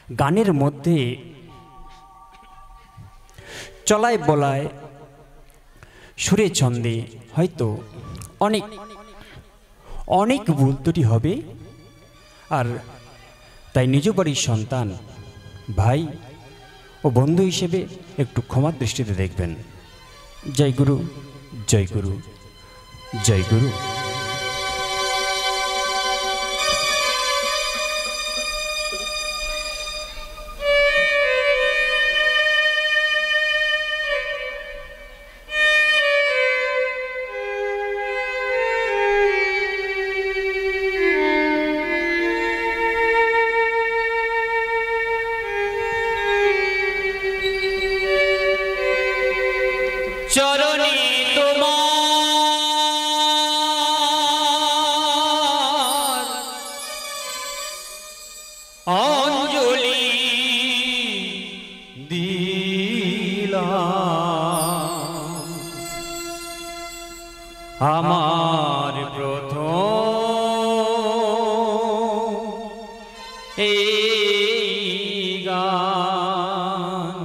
গানের মধ্যে চলায় বলায় সুরে ছন্দে হয়তো অনেক অনেক ভুল ত্রুটি হবে, আর তাই নিজ বাড়ির সন্তান ভাই ও বন্ধু হিসেবে একটু ক্ষমার দৃষ্টিতে দেখবেন। জয় গুরু, জয় গুরু, জয় গুরু। চরণে তোমার অঞ্জলি দিলাম, আমার প্রথম এই গান।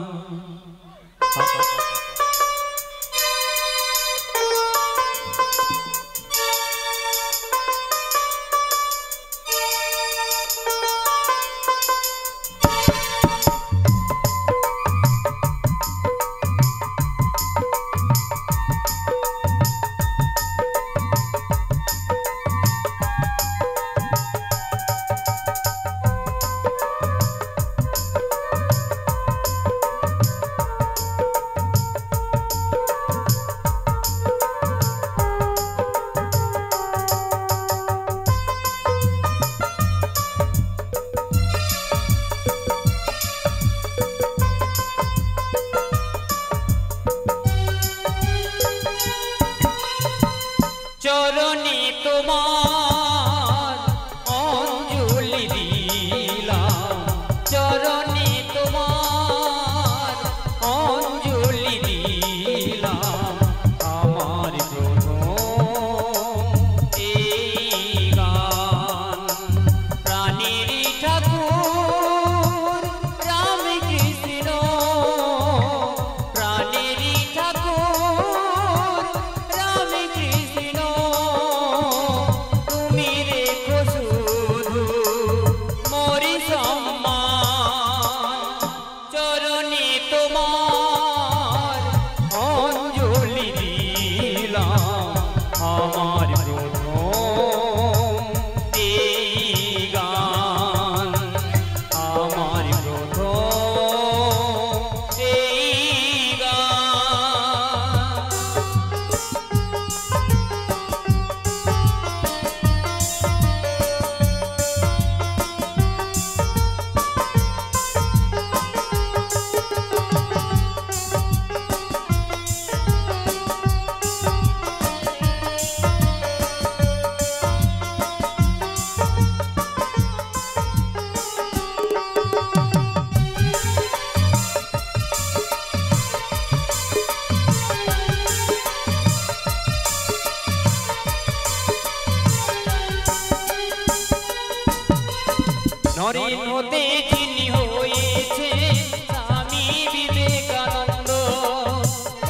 চরণে তোমার অঞ্জলি দিলাম, চরণে তোমার অঞ্জলি দিলাম, আমার প্রথম এই গান। প্রাণের ঠাকুর রামকৃষ্ণ, প্রাণের ঠাকুর রামকৃষ্ণ, তুমি রেখো শুধু মোরি সম্মান। চরণে তোমার অঞ্জলি দিলাম, আমার প্রথম এই গান, আমার প্রথম এই গান। নরেন্দ্রতে যিনি হয়েছে স্বামী বিবেকানন্দ,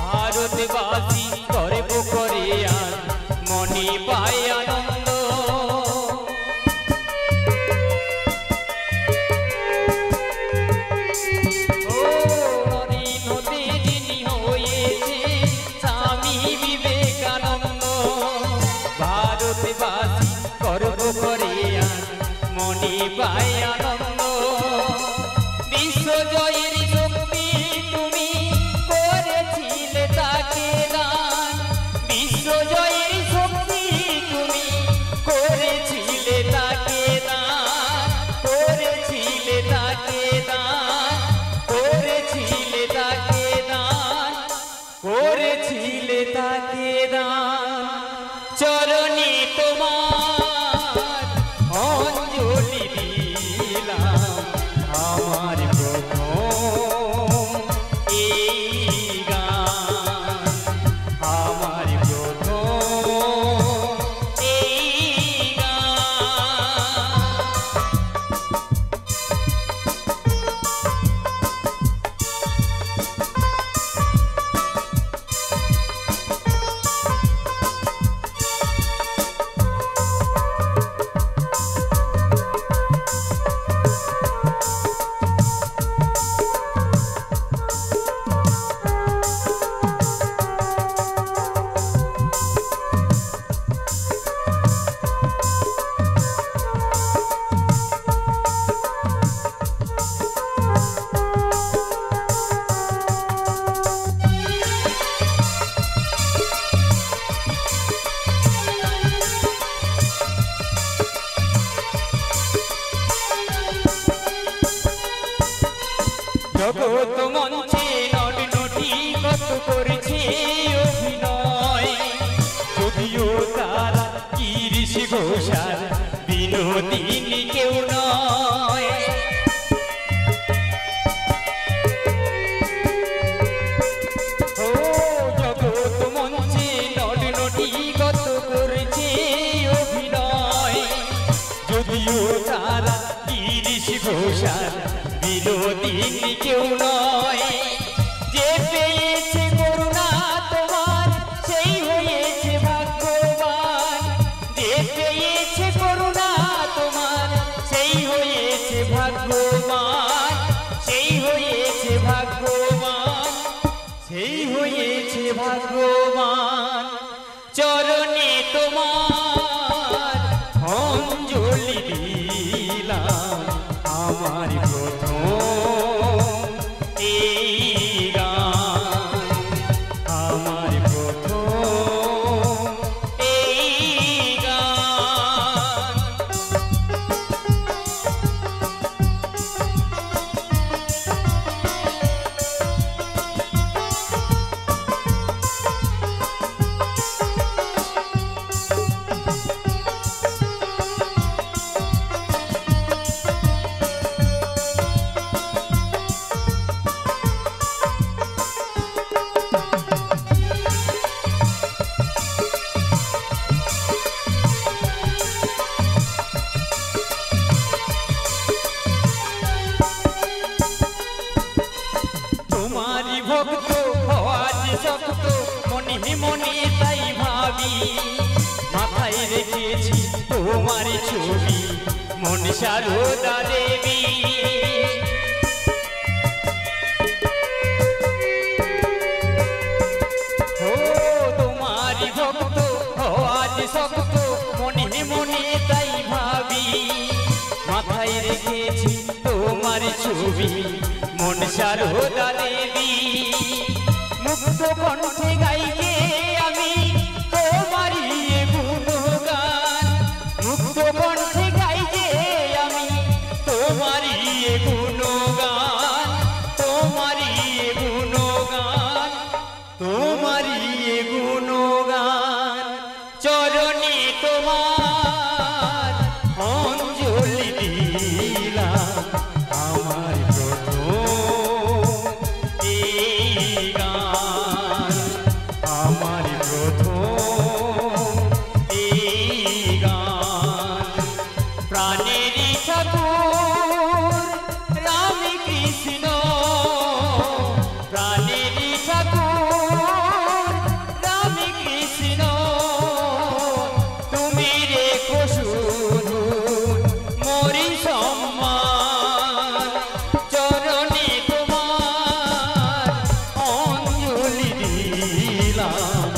ভারতবাসী গর্ব করে আজ মনে পায় আনন্দ। ও নরেন্দ্রতে যিনি হয়েছে স্বামী বিবেকানন্দ, ভারতবাসী গর্ব করে আজ মনে পায় আনন্দ। বিশ্বজয়ের শক্তি তুমি করেছিলে তাকে দান, বিশ্বজয়ের শক্তি তুমি করেছিলে তাকে দান, করেছিলে তাকে দান, করেছিলে তাকে দান, করেছিলে তাকে দান। চরণে তোমার অঞ্জলি দিলাম, আমার প্রথম এই গান, আমার প্রথম এই গান। জগৎ মঞ্চে নট নটি কত করেছে অভিনয়, যদিও তারা গিরিশ ঘোষাল বিনোদিনী কেউ নয়। ও জগৎ মঞ্চে নট নটি কত করেছে অভিনয়, যদিও তারা গিরিশ ঘোষাল বিনোদিনী কেউ নয়। যে পেয়েছে করুণা তোমার সেই হয়েছে ভাগ্যবান, যে পেয়েছে করুণা তোমার সেই হয়েছে ভাগ্যবান, সেই হয়েছে ভাগ্যবান, সেই হয়েছে ভাগ্যবান। চরণে তোমার অঞ্জলি দিলাম, আমার প্রথম এই গান, আমার প্রথম এই গান। তোমারি ভক্ত হওয়ার শক্ত মনে মনে তাই ভাবি, মাথায় রেখেছি তোমার ছবি মন সারদা দেবী। ও তোমারি ভক্ত হওয়ার শক্ত মনে মনে তাই ভাবি, মাথায় রেখেছি তোমার ছবি মন সারদা দেবী। মুক্ত কণ্ঠে গাইকে আমি তোমারি গুণগান, মুক্ত কণ্ঠে গাইকে আমি তোমারি গুণগান, তোমারি গুণগান, তোমারি গুণগান। চরণে তোমার অঞ্জলি দিলাম, আমার প্রথম এই গান, আমার প্রথম এই গান। প্রাণেরই ঠাকুর রামকৃষ্ণ, প্রাণেরই ঠাকুর রামকৃষ্ণ, তুমি রেখো শুধু মোরি সম্মান। চরণে তোমার অঞ্জলি দিলাম,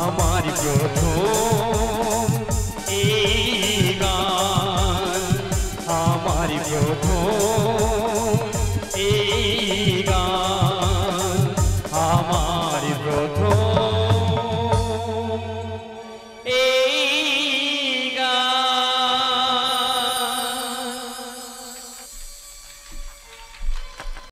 আমার প্রথম